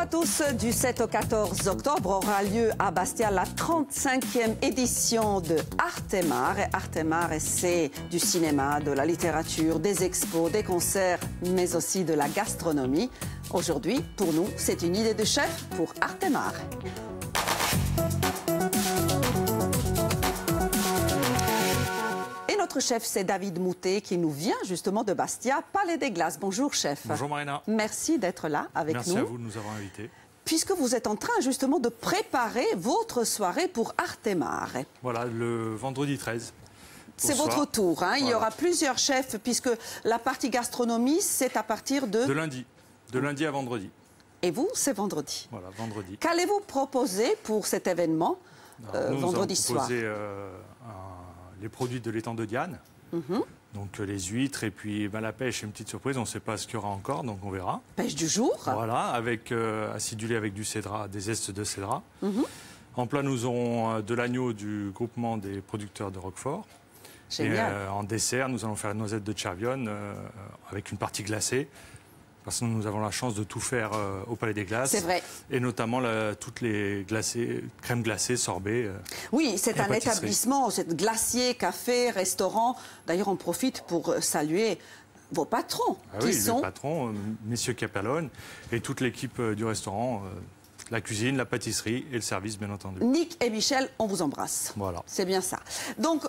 tous. Du 7 au 14 octobre aura lieu à Bastia la 35e édition de Artemare. Artemare, c'est du cinéma, de la littérature, des expos, des concerts, mais aussi de la gastronomie. Aujourd'hui, pour nous, c'est une idée de chef pour Artemare. Notre chef, c'est David Moutet qui nous vient justement de Bastia, Palais des Glaces. Bonjour chef. Bonjour Marina. Merci d'être là avec nous. Merci à vous de nous avoir invités. Puisque vous êtes en train justement de préparer votre soirée pour Artemare. Voilà, le vendredi 13. C'est votre tour, hein. Voilà. Il y aura plusieurs chefs puisque la partie gastronomie, c'est à partir de... De lundi. De lundi à vendredi. Et vous, c'est vendredi. Voilà, vendredi. Qu'allez-vous proposer pour cet événement vendredi soir? Les produits de l'étang de Diane, donc les huîtres et puis la pêche, une petite surprise, on ne sait pas ce qu'il y aura encore, donc on verra. Pêche du jour. Voilà, avec acidulé avec du cédra, des zestes de cédra. En plat, nous aurons de l'agneau du groupement des producteurs de Roquefort. Génial. Et en dessert, nous allons faire la noisette de Chervionne avec une partie glacée. Parce que nous avons la chance de tout faire au Palais des Glaces. C'est vrai. Et notamment toutes les crèmes glacées, sorbets. Oui, c'est un établissement, c'est glacier, café, restaurant. D'ailleurs, on profite pour saluer vos patrons. Oui, les patrons, messieurs Capellone, et toute l'équipe du restaurant. La cuisine, la pâtisserie et le service, bien entendu. Nick et Michel, on vous embrasse. Voilà. C'est bien ça. Donc,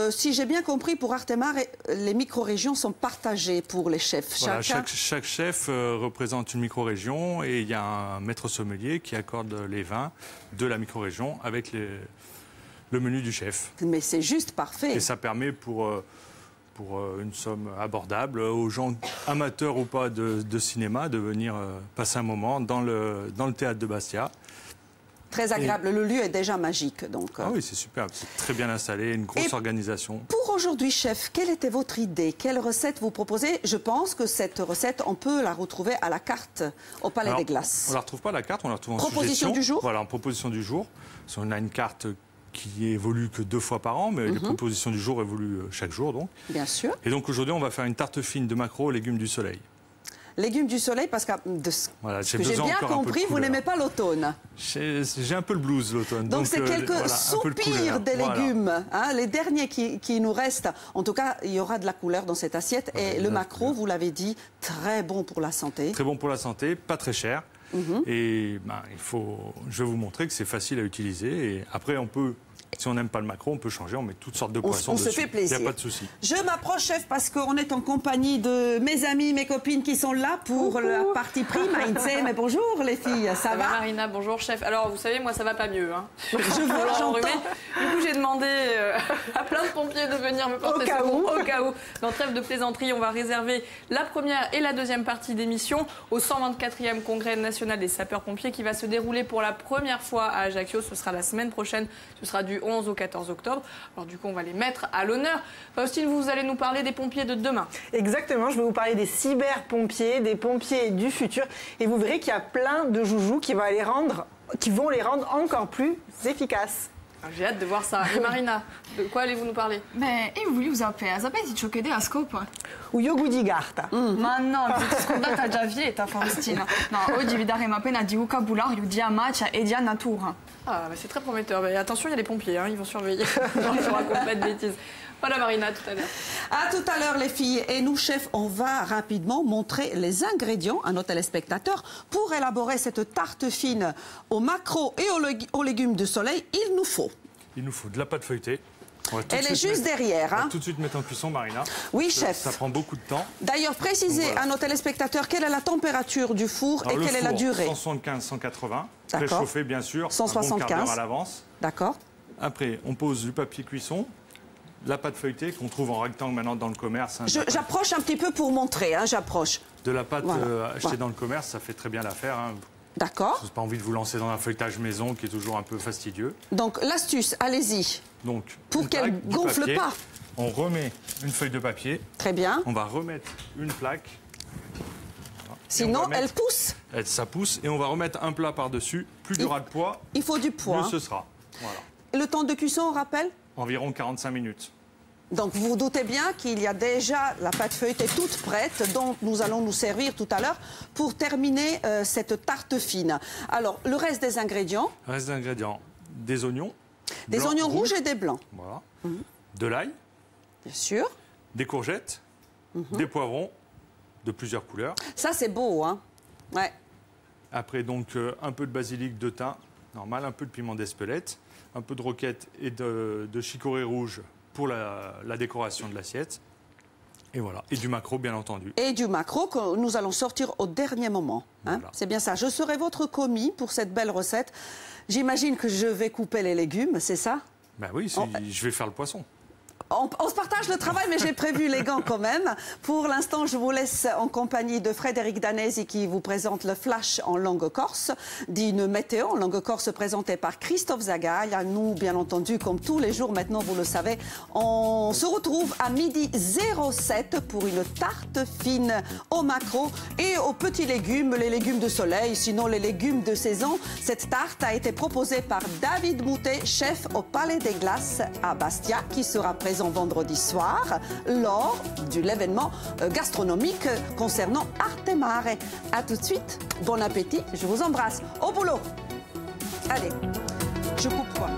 si j'ai bien compris, pour Artemare, les micro-régions sont partagées pour les chefs. Voilà, chaque chef représente une micro-région et il y a un maître sommelier qui accorde les vins de la micro-région avec le menu du chef. Mais c'est juste parfait. Et ça permet pour une somme abordable aux gens amateurs ou pas de cinéma de venir passer un moment dans le théâtre de Bastia. Très agréable, le lieu est déjà magique. Donc. Ah oui, c'est superbe, c'est très bien installé, une grosse organisation. Pour aujourd'hui, chef, quelle était votre idée? Quelle recette vous proposez? Je pense que cette recette, on peut la retrouver à la carte au Palais des Glaces. On ne la retrouve pas à la carte, on la retrouve en proposition du jour. Voilà, en proposition du jour. On a une carte qui évolue que 2 fois par an, mais les propositions du jour évoluent chaque jour, donc. Bien sûr. Et donc aujourd'hui, on va faire une tarte fine de maquereaux aux légumes du soleil. Légumes du soleil, parce que voilà, j'ai bien compris, vous n'aimez pas l'automne. J'ai un peu le blues l'automne. Donc c'est quelques soupirs des légumes, hein, les derniers qui nous restent. En tout cas, il y aura de la couleur dans cette assiette. Et le maquereau, vous l'avez dit, très bon pour la santé. Très bon pour la santé, pas très cher. Et je vais vous montrer que c'est facile à utiliser. Et après, si on n'aime pas le maquereau, on peut changer, on met toutes sortes de poissons dessus. On se fait plaisir. Il n'y a pas de souci. Je m'approche, chef, parce qu'on est en compagnie de mes amis, mes copines qui sont là pour la partie prime à Insee. Mais bonjour les filles, ça va? Marina, bonjour chef. Alors vous savez, moi ça va pas mieux. Hein. Je vois, j'entends. Du coup j'ai demandé à plein de pompiers de venir me porter secours au cas où. Dans trêve de plaisanterie, on va réserver la première et la deuxième partie d'émission au 124e congrès national des sapeurs-pompiers qui va se dérouler pour la première fois à Ajaccio. Ce sera la semaine prochaine, ce sera du 11 au 14 octobre. Alors du coup, on va les mettre à l'honneur. Faustine, vous allez nous parler des pompiers de demain. Exactement, je vais vous parler des cyber-pompiers, des pompiers du futur. Et vous verrez qu'il y a plein de joujoux qui vont les rendre encore plus efficaces. J'ai hâte de voir ça. Et Marina, de quoi allez-vous nous parler? Beh, io volevo sapere ti ciò che a scopo. O yogu di carta. Ma no, scordata già vieta, Faustina. No, oggi vi daremo appena di vocabolario, di amacia e di natura. Ah, bah c'est très prometteur. Mais attention, il y a les pompiers, hein, ils vont surveiller. Je raconte pas de bêtises. Voilà Marina, tout à l'heure. À tout à l'heure les filles. Et nous, chefs, on va rapidement montrer les ingrédients à nos téléspectateurs pour élaborer cette tarte fine aux maquereaux et aux légumes de soleil. Il nous faut de la pâte feuilletée. Elle est juste derrière. On va tout de suite mettre en cuisson, Marina. Oui, chef. Ça prend beaucoup de temps. D'ailleurs, précisez à nos téléspectateurs quelle est la température du four et quelle est la durée. 175-180. Préchauffé, bien sûr. 175. Un bon quart d'heure à l'avance. D'accord. Après, on pose du papier cuisson. La pâte feuilletée qu'on trouve en rectangle maintenant dans le commerce. Hein, j'approche un petit peu pour montrer, hein, j'approche. De la pâte achetée dans le commerce, ça fait très bien l'affaire. Hein. D'accord. Je n'ai pas envie de vous lancer dans un feuilletage maison qui est toujours un peu fastidieux. Donc l'astuce, allez-y. Donc, pour qu'elle gonfle pas. On remet une feuille de papier. Très bien. On va remettre une plaque. Sinon, elle pousse. Ça pousse et on va remettre un plat par-dessus. Plus il y aura de poids, il faut du poids. Mieux ce sera. Voilà. Et le temps de cuisson, on rappelle? Environ 45 minutes. Donc vous vous doutez bien qu'il y a déjà la pâte feuilletée toute prête dont nous allons nous servir tout à l'heure pour terminer cette tarte fine. Alors le reste des ingrédients. Le reste des ingrédients, des oignons. Des blancs, oignons rouges et des blancs. Voilà. De l'ail. Bien sûr. Des courgettes. Des poivrons de plusieurs couleurs. Ça c'est beau, hein. Ouais. Après donc un peu de basilic, de thym, normal, un peu de piment d'Espelette, un peu de roquette et de chicorée rouge pour la décoration de l'assiette. Et voilà. Et du maquereau, bien entendu. Et du maquereau que nous allons sortir au dernier moment. Hein. Voilà. C'est bien ça. Je serai votre commis pour cette belle recette. J'imagine que je vais couper les légumes, c'est ça? Ben oui, je vais faire le poisson. On se partage le travail, mais j'ai prévu les gants quand même. Pour l'instant, je vous laisse en compagnie de Frédéric Danesi qui vous présente le flash en langue corse, d'une météo en langue corse présentée par Christophe Zagaï. Nous, bien entendu, comme tous les jours maintenant, vous le savez, on se retrouve à 12h07 pour une tarte fine au maquereau et aux petits légumes, les légumes de soleil, sinon les légumes de saison. Cette tarte a été proposée par David Moutet, chef au Palais des Glaces à Bastia, qui sera présent vendredi soir lors de l'événement gastronomique concernant Arte Mare. A tout de suite, bon appétit, je vous embrasse. Au boulot. Allez, je coupe quoi?